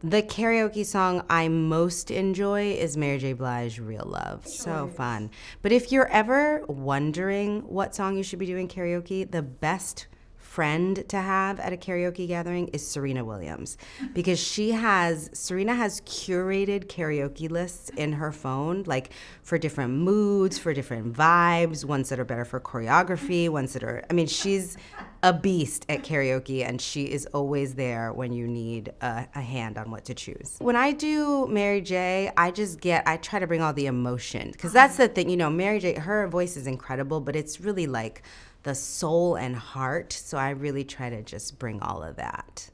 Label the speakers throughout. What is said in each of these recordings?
Speaker 1: The karaoke song I most enjoy is Mary J. Blige, Real Love. So fun. But if you're ever wondering what song you should be doing karaoke, the best friend to have at a karaoke gathering is Serena Williams, because Serena has curated karaoke lists in her phone, like for different moods, for different vibes, ones that are better for choreography, ones that are, I mean, she's a beast at karaoke, and she is always there when you need a hand on what to choose. When I do Mary J, I try to bring all the emotion, because that's the thing, Mary J, her voice is incredible, but it's really like the soul and heart. So I really try to just bring all of that.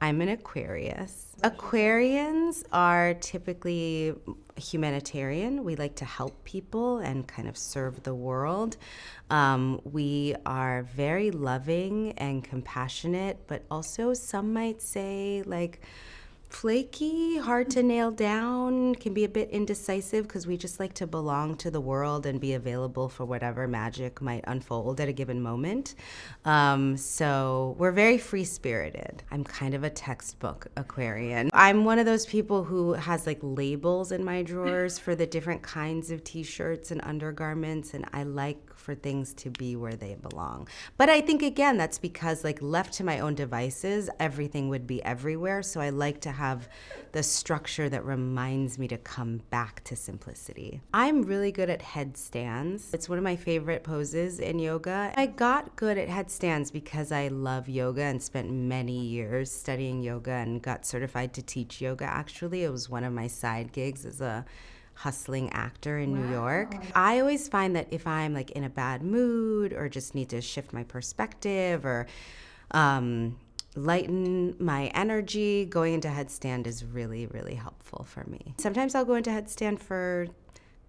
Speaker 1: I'm an Aquarius. Aquarians are typically humanitarian. We like to help people and kind of serve the world. We are very loving and compassionate, but also some might say like flaky, hard to nail down, can be a bit indecisive, because we just like to belong to the world and be available for whatever magic might unfold at a given moment. So we're very free-spirited. I'm kind of a textbook Aquarian. I'm one of those people who has like labels in my drawers for the different kinds of t-shirts and undergarments, and I like for things to be where they belong. But I think, again, that's because like left to my own devices, everything would be everywhere. So I like to have the structure that reminds me to come back to simplicity. I'm really good at headstands. It's one of my favorite poses in yoga. I got good at headstands because I love yoga and spent many years studying yoga and got certified to teach yoga. Actually, it was one of my side gigs as a hustling actor in New York. I always find that if I'm like in a bad mood or just need to shift my perspective or lighten my energy, going into headstand is really, really helpful for me. Sometimes I'll go into headstand for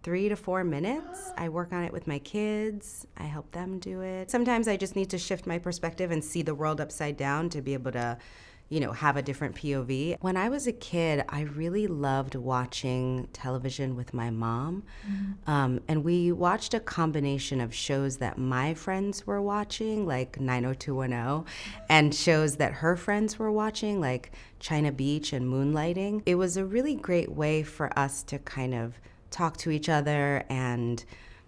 Speaker 1: 3 to 4 minutes. I work on it with my kids. I help them do it. Sometimes I just need to shift my perspective and see the world upside down to be able to have a different POV. When I was a kid, I really loved watching television with my mom. And we watched a combination of shows that my friends were watching, like 90210, and shows that her friends were watching, like China Beach and Moonlighting. It was a really great way for us to kind of talk to each other and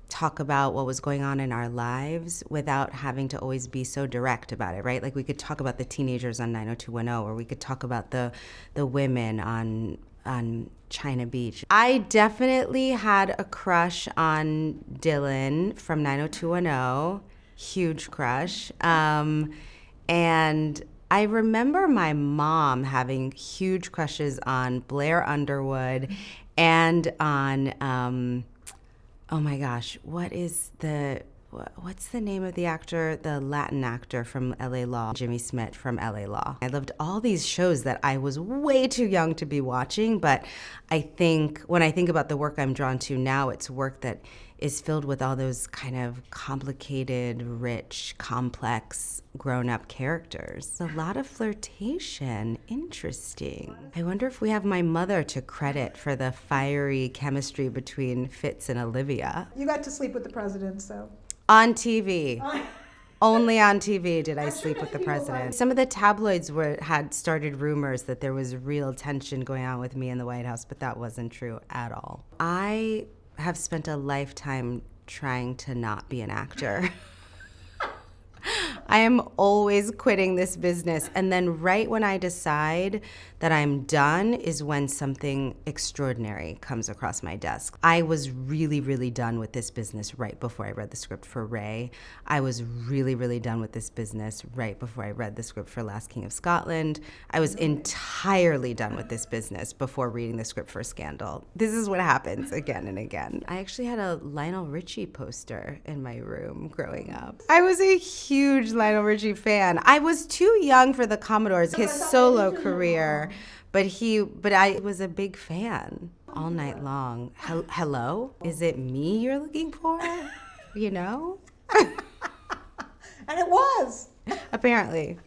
Speaker 1: talk about what was going on in our lives without having to always be so direct about it, right? Like we could talk about the teenagers on 90210, or we could talk about the women on China Beach. I definitely had a crush on Dylan from 90210, huge crush. And I remember my mom having huge crushes on Blair Underwood and on oh my gosh, what's the name of the actor, the Latin actor from LA Law, Jimmy Smith from LA Law. I loved all these shows that I was way too young to be watching, but I think when I think about the work I'm drawn to now, it's work that is filled with all those kind of complicated, rich, complex, grown-up characters. A lot of flirtation. Interesting. I wonder if we have my mother to credit for the fiery chemistry between Fitz and Olivia.
Speaker 2: You got to sleep with the president, so.
Speaker 1: On TV. Only on TV did I sleep with the president. Some of the tabloids had started rumors that there was real tension going on with me in the White House, but that wasn't true at all. I have spent a lifetime trying to not be an actor. I am always quitting this business. And then right when I decide that I'm done is when something extraordinary comes across my desk. I was really, really done with this business right before I read the script for Ray. I was really, really done with this business right before I read the script for Last King of Scotland. I was entirely done with this business before reading the script for Scandal. This is what happens again and again. I actually had a Lionel Richie poster in my room growing up. I was a huge Lionel Richie fan. I was too young for the Commodores, his solo career, but I was a big fan all night long. Hello? Is it me you're looking for? You know?
Speaker 2: And it was.
Speaker 1: Apparently.